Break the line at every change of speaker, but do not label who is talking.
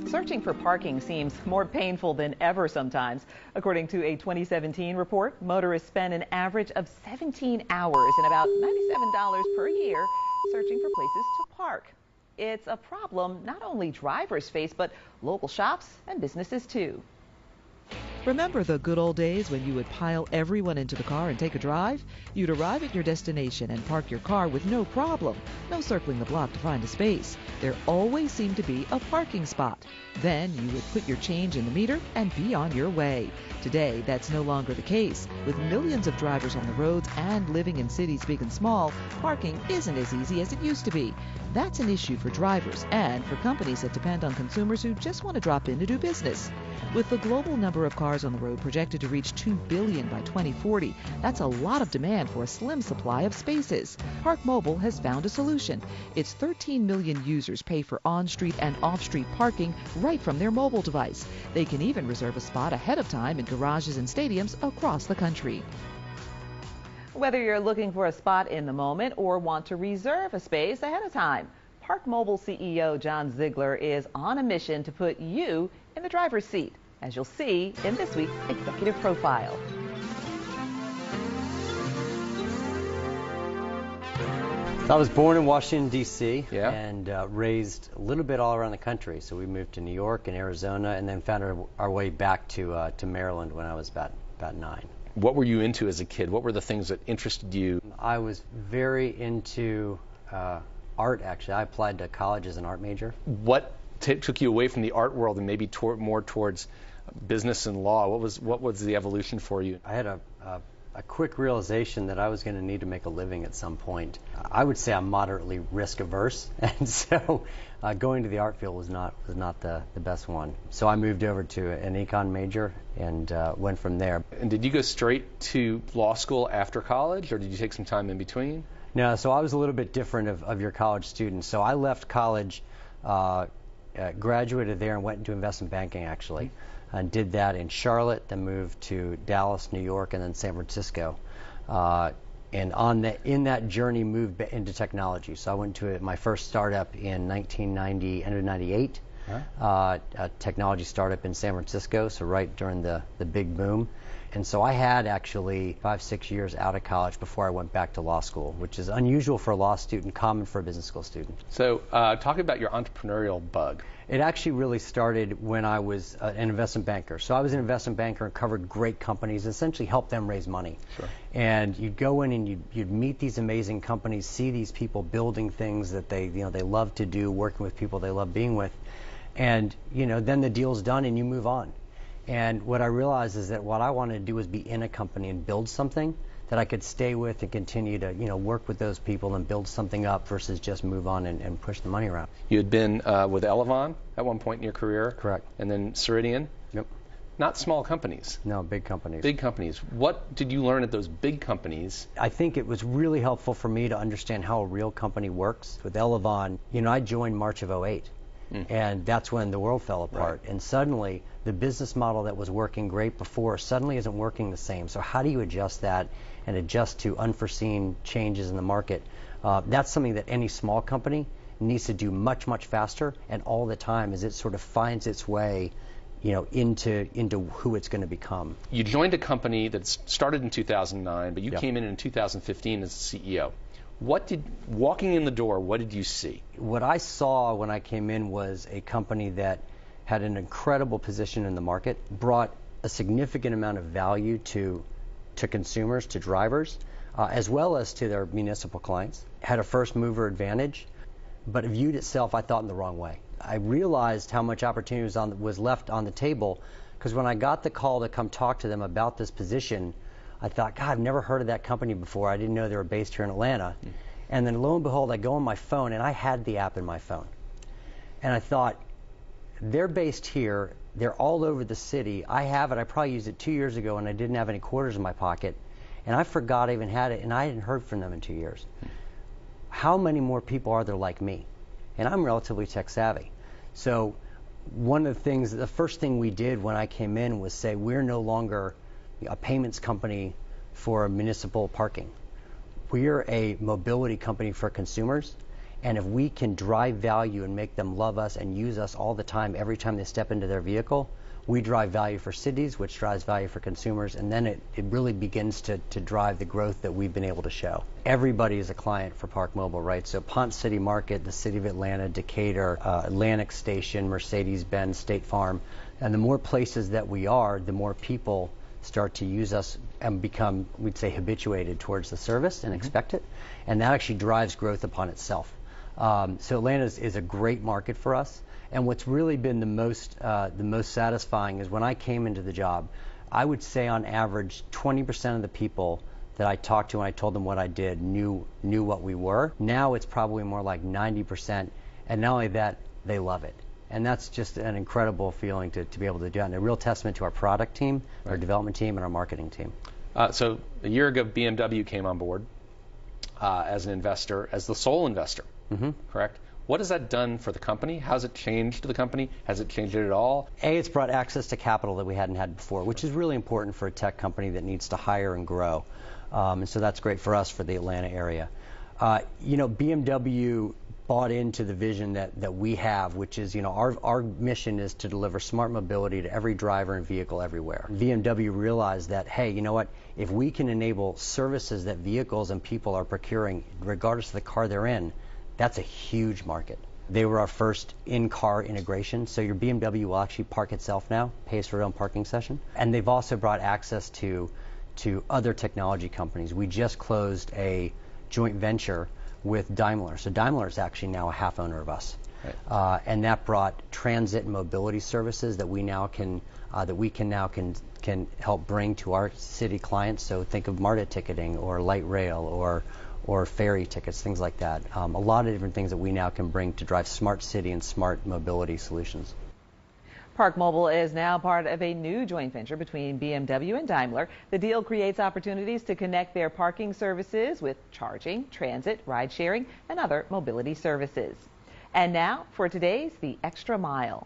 Searching for parking seems more painful than ever sometimes. According to a 2017 report, motorists spend an average of 17 hours and about $97 per year searching for places to park. It's a problem not only drivers face, but local shops and businesses too.
Remember the good old days when you would pile everyone into the car and take a drive? You'd arrive at your destination and park your car with no problem. No circling the block to find a space. There always seemed to be a parking spot. Then you would put your change in the meter and be on your way. Today, that's no longer the case. With millions of drivers on the roads and living in cities big and small, parking isn't as easy as it used to be. That's an issue for drivers and for companies that depend on consumers who just want to drop in to do business. With the global number of cars on the road projected to reach 2 billion by 2040, that's a lot of demand for a slim supply of spaces. ParkMobile has found a solution. Its 13 million users pay for on-street and off-street parking right from their mobile device. They can even reserve a spot ahead of time in garages and stadiums across the country.
Whether you're looking for a spot in the moment or want to reserve a space ahead of time, ParkMobile CEO John Ziegler is on a mission to put you in the driver's seat, as you'll see in this week's Executive Profile.
I was born in Washington, D.C.
Yeah.
and raised a little bit all around the country. So we moved to New York and Arizona and then found our way back to Maryland when I was about 9.
What were you into as a kid? What were the things that interested you?
I was very into art, actually. I applied to college as an art major.
What took you away from the art world and maybe more towards business and law? What was the evolution for you?
I had a quick realization that I was going to need to make a living at some point. I would say I'm moderately risk averse, and so going to the art field was not the best one. So I moved over to an econ major and went from there.
And did you go straight to law school after college, or did you take some time in between?
No, so I was a little bit different of your college students. So I left college, graduated there and went into investment banking actually. And did that in Charlotte, then moved to Dallas, New York, and then San Francisco. And in that journey, moved into technology. So I went to my first startup in 1990, end of 98, a technology startup in San Francisco, so right during the big boom. And so I had actually 5-6 years out of college before I went back to law school, which is unusual for a law student, common for a business school student.
So talk about your entrepreneurial bug.
It actually really started when I was an investment banker. So I was an investment banker and covered great companies, essentially helped them raise money. Sure. And you'd go in and you'd meet these amazing companies, see these people building things that they love to do, working with people they love being with. And then the deal's done and you move on. And what I realized is that what I wanted to do was be in a company and build something that I could stay with and continue to work with those people and build something up versus just move on and push the money around.
You had been with Elevon at one point in your career.
Correct.
And then Ceridian.
Yep.
Not small companies.
No, big companies.
Big companies. What did you learn at those big companies?
I think it was really helpful for me to understand how a real company works. With Elevon, I joined March of '08. And that's when the world fell apart. Right. And suddenly, the business model that was working great before suddenly isn't working the same. So how do you adjust that and adjust to unforeseen changes in the market? That's something that any small company needs to do much, much faster and all the time as it sort of finds its way into who it's going to become.
You joined a company that started in 2009, but you came in 2015 as the CEO. Walking in the door, what did you see?
What I saw when I came in was a company that had an incredible position in the market, brought a significant amount of value to consumers, to drivers, as well as to their municipal clients, had a first mover advantage, but viewed itself, I thought, in the wrong way. I realized how much opportunity was left on the table, because when I got the call to come talk to them about this position, I thought, God, I've never heard of that company before. I didn't know they were based here in Atlanta. And then lo and behold, I go on my phone, and I had the app in my phone. And I thought, they're based here. They're all over the city. I have it. I probably used it 2 years ago, and I didn't have any quarters in my pocket. And I forgot I even had it, and I hadn't heard from them in 2 years. How many more people are there like me? And I'm relatively tech savvy. So one of the first thing we did when I came in was say, we're no longer a payments company for municipal parking. We're a mobility company for consumers, And if we can drive value and make them love us and use us all the time, every time they step into their vehicle, we drive value for cities, which drives value for consumers, and then it really begins to drive the growth that we've been able to show. Everybody is a client for ParkMobile, right? So Ponce City Market, the City of Atlanta, Decatur, Atlantic Station, Mercedes-Benz, State Farm, and the more places that we are, the more people start to use us and become, we'd say, habituated towards the service and expect it, and that actually drives growth upon itself. So Atlanta is a great market for us. And what's really been the most satisfying is when I came into the job, I would say on average 20% of the people that I talked to when I told them what I did knew what we were. Now it's probably more like 90%, and not only that, they love it. And that's just an incredible feeling to be able to do that, and a real testament to our product team, our development team, and our marketing team.
So a year ago, BMW came on board as an investor, as the sole investor, correct? What has that done for the company? How has it changed the company? Has it changed it at all?
It's brought access to capital that we hadn't had before, which is really important for a tech company that needs to hire and grow. And so that's great for us for the Atlanta area. BMW bought into the vision that we have, which is, our mission is to deliver smart mobility to every driver and vehicle everywhere. BMW realized that, hey, you know what? If we can enable services that vehicles and people are procuring, regardless of the car they're in, that's a huge market. They were our first in-car integration, so your BMW will actually park itself now, pays for its own parking session. And they've also brought access to other technology companies. We just closed a joint venture with Daimler. So Daimler is actually now a half owner of us. Right. And that brought transit and mobility services that we now can help bring to our city clients. So think of MARTA ticketing or light rail or ferry tickets, things like that. A lot of different things that we now can bring to drive smart city and smart mobility solutions.
ParkMobile is now part of a new joint venture between BMW and Daimler. The deal creates opportunities to connect their parking services with charging, transit, ride sharing, and other mobility services. And now for today's The Extra Mile.